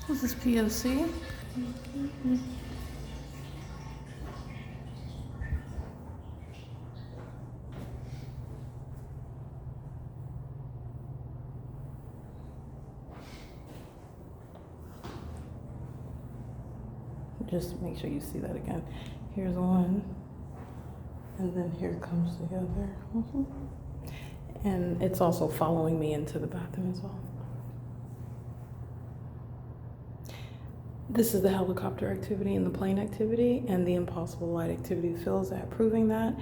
This is P.O.C. Just make sure you see that again. Here's one, and then here comes the other. And it's also following me into the bathroom as well. This is the helicopter activity and the plane activity, and the impossible light activity fills that, proving that.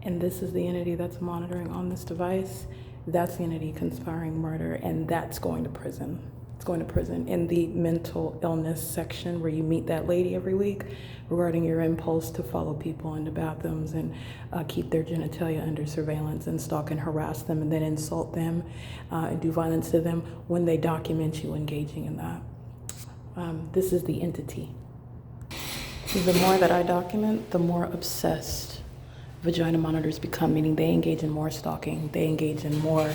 And this is the entity that's monitoring on this device. That's the entity conspiring murder, and that's going to prison. It's going to prison in the mental illness section where you meet that lady every week regarding your impulse to follow people into bathrooms and keep their genitalia under surveillance and stalk and harass them and then insult them and do violence to them when they document you engaging in that. This is the entity. The more that I document, the more obsessed vagina monitors become, meaning they engage in more stalking, they engage in more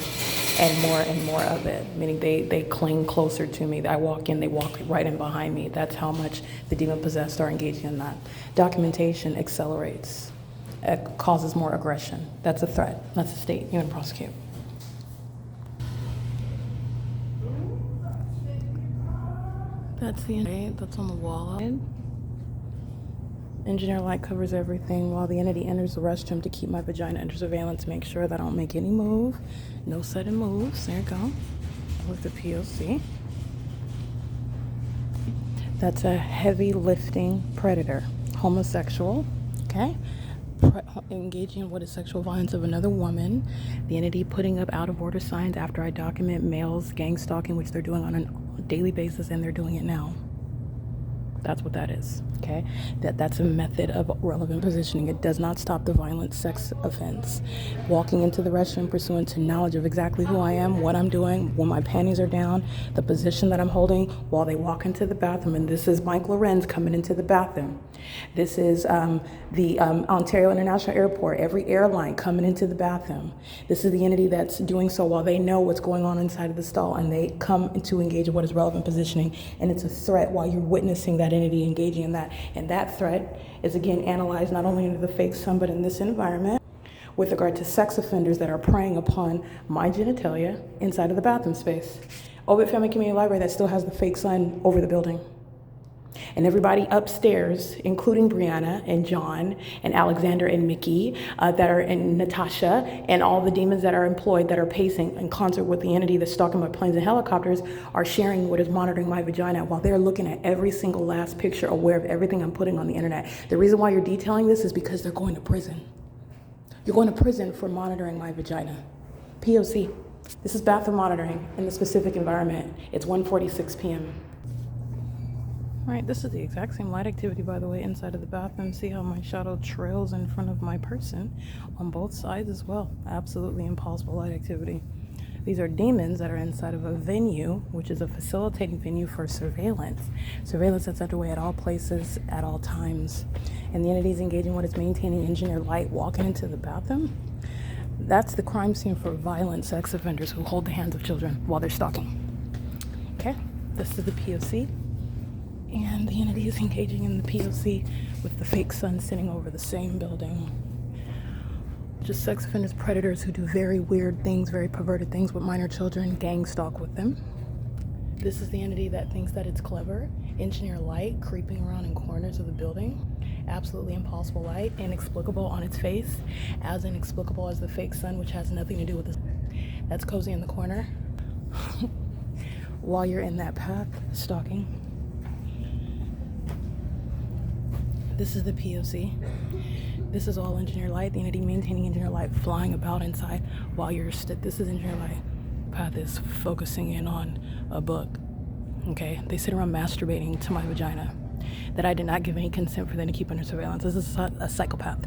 and more and more of it, meaning they cling closer to me. I walk in, they walk right in behind me. That's how much the demon-possessed are engaging in that. Documentation accelerates, it causes more aggression. That's a threat, that's a state, you're gonna prosecute. That's the entity that's on the wall. Engineer light covers everything while the entity enters the restroom to keep my vagina under surveillance, make sure that I don't make any move. No sudden moves. There you go. With the P.O.C. That's a heavy lifting predator, homosexual, okay? Engaging in what is sexual violence of another woman. The entity putting up out of order signs after I document males gang stalking, which they're doing on a daily basis, and they're doing it now. That's what that is, okay? That's a method of relevant positioning. It does not stop the violent sex offense. Walking into the restroom pursuant to knowledge of exactly who I am, what I'm doing, when my panties are down, the position that I'm holding while they walk into the bathroom. And this is Mike Lorenz coming into the bathroom. This is the Ontario International Airport, every airline coming into the bathroom. This is the entity that's doing so while they know what's going on inside of the stall, and they come to engage in what is relevant positioning, and it's a threat while you're witnessing that entity engaging in that. And that threat is again analyzed not only into the fake sun, but in this environment with regard to sex offenders that are preying upon my genitalia inside of the bathroom space. OVITT Family Community Library that still has the fake sun over the building. And everybody upstairs, including Brianna and John and Alexander and Mickey, and Natasha, and all the demons that are employed that are pacing in concert with the entity that's stalking my planes and helicopters, are sharing what is monitoring my vagina while they're looking at every single last picture, aware of everything I'm putting on the internet. The reason why you're detailing this is because they're going to prison. You're going to prison for monitoring my vagina. P.O.C. This is bathroom monitoring in the specific environment. It's 1:46 p.m. All right, this is the exact same light activity, by the way, inside of the bathroom. See how my shadow trails in front of my person on both sides as well. Absolutely impossible light activity. These are demons that are inside of a venue, which is a facilitating venue for surveillance. Surveillance that's underway at all places, at all times. And the entities engaging what is maintaining engineered light, walking into the bathroom. That's the crime scene for violent sex offenders who hold the hands of children while they're stalking. Okay, this is the P.O.C. And the entity is engaging in the P.O.C. with the fake sun sitting over the same building. Just sex offenders, predators who do very weird things, very perverted things with minor children, gang stalk with them. This is the entity that thinks that it's clever. Engineer light creeping around in corners of the building. Absolutely impossible light, inexplicable on its face, as inexplicable as the fake sun, which has nothing to do with this. That's cozy in the corner. While you're in that path, stalking. This is the P.O.C. This is all engineer light, the entity maintaining engineer light, flying about inside while you're this is engineer light. Path is focusing in on a book, okay? They sit around masturbating to my vagina that I did not give any consent for them to keep under surveillance. This is a psychopath,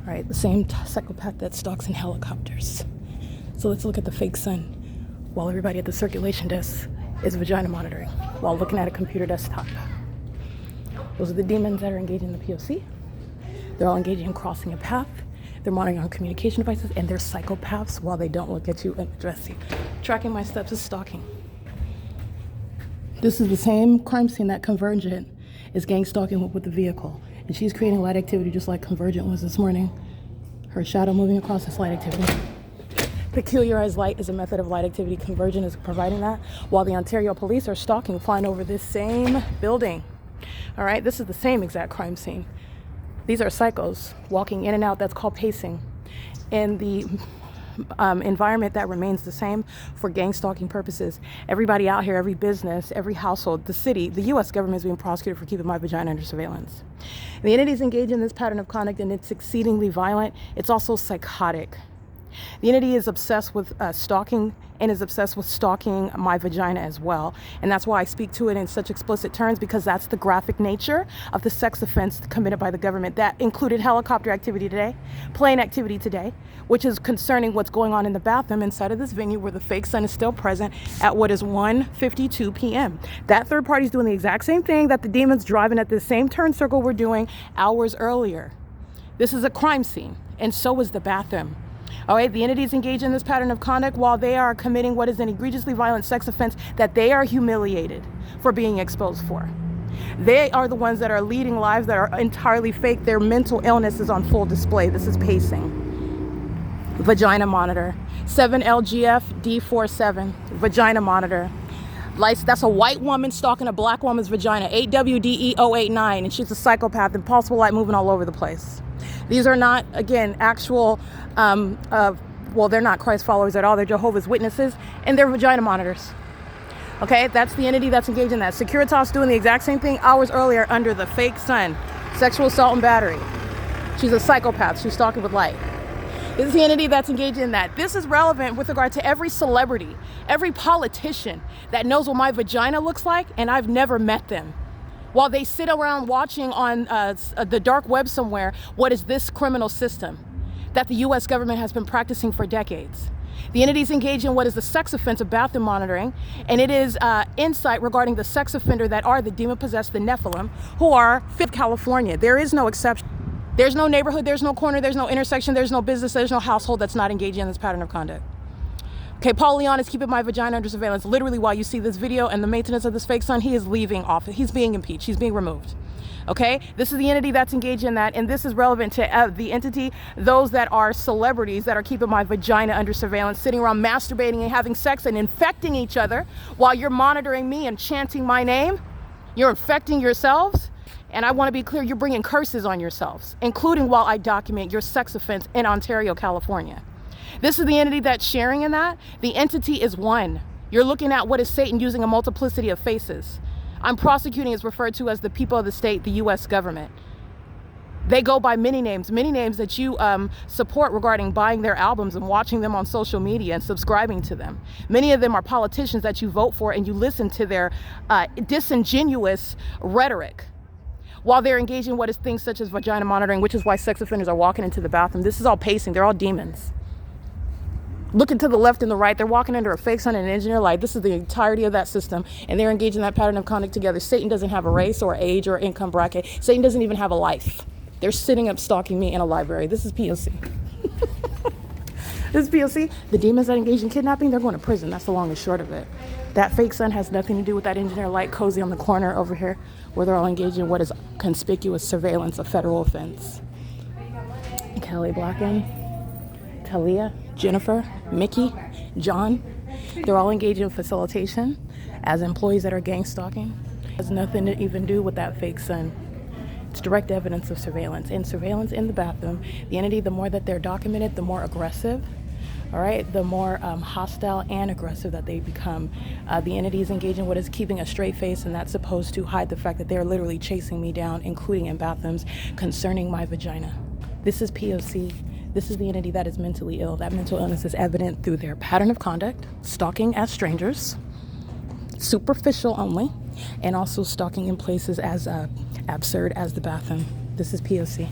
right? The same psychopath that stalks in helicopters. So let's look at the fake sun while everybody at the circulation desk is vagina monitoring while looking at a computer desktop. Those are the demons that are engaging in the P.O.C. They're all engaging in crossing a path. They're monitoring on communication devices, and they're psychopaths while they don't look at you and address you. Tracking my steps is stalking. This is the same crime scene that Convergent is gang stalking with the vehicle. And she's creating light activity just like Convergent was this morning. Her shadow moving across this light activity. Peculiarized light is a method of light activity. Convergent is providing that, while the Ontario police are stalking, flying over this same building. All right, this is the same exact crime scene. These are psychos walking in and out. That's called pacing. And the environment that remains the same for gang stalking purposes. Everybody out here, every business, every household, the city, the U.S. government is being prosecuted for keeping my vagina under surveillance. The entities engaged in this pattern of conduct, and it's exceedingly violent. It's also psychotic. The entity is obsessed with stalking and is obsessed with stalking my vagina as well. And that's why I speak to it in such explicit terms, because that's the graphic nature of the sex offense committed by the government. That included helicopter activity today, plane activity today, which is concerning what's going on in the bathroom inside of this venue where the fake sun is still present at what is 1:52 p.m. That third party is doing the exact same thing that the demons driving at the same turn circle were doing hours earlier. This is a crime scene, and so is the bathroom. All right, the entities engaged in this pattern of conduct while they are committing what is an egregiously violent sex offense that they are humiliated for being exposed for. They are the ones that are leading lives that are entirely fake. Their mental illness is on full display. This is pacing. Vagina monitor. 7LGF D47. Vagina monitor. Lights, that's a white woman stalking a black woman's vagina. 8WDE089, and she's a psychopath. Impulsive light moving all over the place. These are not, again, actual, well, they're not Christ followers at all. They're Jehovah's Witnesses, and they're vagina monitors. Okay, that's the entity that's engaged in that. Securitas doing the exact same thing hours earlier under the fake sun. Sexual assault and battery. She's a psychopath. She's stalking with light. This is the entity that's engaged in that. This is relevant with regard to every celebrity, every politician that knows what my vagina looks like, and I've never met them. While they sit around watching on the dark web somewhere, what is this criminal system that the U.S. government has been practicing for decades? The entities engaged in what is the sex offense of bathroom monitoring, and it is insight regarding the sex offender that are the demon-possessed, the Nephilim, who are Fifth California. There is no exception. There's no neighborhood, there's no corner, there's no intersection, there's no business, there's no household that's not engaging in this pattern of conduct. Okay, Paul Leon is keeping my vagina under surveillance. Literally, while you see this video and the maintenance of this fake son, he is leaving office. He's being impeached. He's being removed. Okay, this is the entity that's engaged in that, and this is relevant to the entity, those that are celebrities that are keeping my vagina under surveillance, sitting around masturbating and having sex and infecting each other while you're monitoring me and chanting my name. You're infecting yourselves, and I want to be clear, you're bringing curses on yourselves, including while I document your sex offense in Ontario, California. This is the entity that's sharing in that. The entity is one. You're looking at what is Satan using a multiplicity of faces. I'm prosecuting is referred to as the people of the state, the U.S. government. They go by many names that you support regarding buying their albums and watching them on social media and subscribing to them. Many of them are politicians that you vote for and you listen to their disingenuous rhetoric while they're engaging in what is things such as vagina monitoring, which is why sex offenders are walking into the bathroom. This is all pacing. They're all demons. Looking to the left and the right, they're walking under a fake sun and an engineer light. This is the entirety of that system, and they're engaged in that pattern of conduct together. Satan doesn't have a race or age or income bracket. Satan doesn't even have a life. They're sitting up stalking me in a library. This is P.O.C. This is P.O.C. The demons that engage in kidnapping, they're going to prison. That's the long and short of it. That fake sun has nothing to do with that engineer light cozy on the corner over here, where they're all engaged in what is conspicuous surveillance, a federal offense. Kelly Blacken, Talia, Jennifer, Mickey, John, they're all engaged in facilitation as employees that are gang stalking. It has nothing to even do with that fake sun. It's direct evidence of surveillance. And surveillance in the bathroom, the entity, the more that they're documented, the more aggressive, all right, the more hostile and aggressive that they become. The entity is engaged in what is keeping a straight face, and that's supposed to hide the fact that they're literally chasing me down, including in bathrooms, concerning my vagina. This is P.O.C. This is the entity that is mentally ill. That mental illness is evident through their pattern of conduct, stalking as strangers, superficial only, and also stalking in places as absurd as the bathroom. This is P.O.C.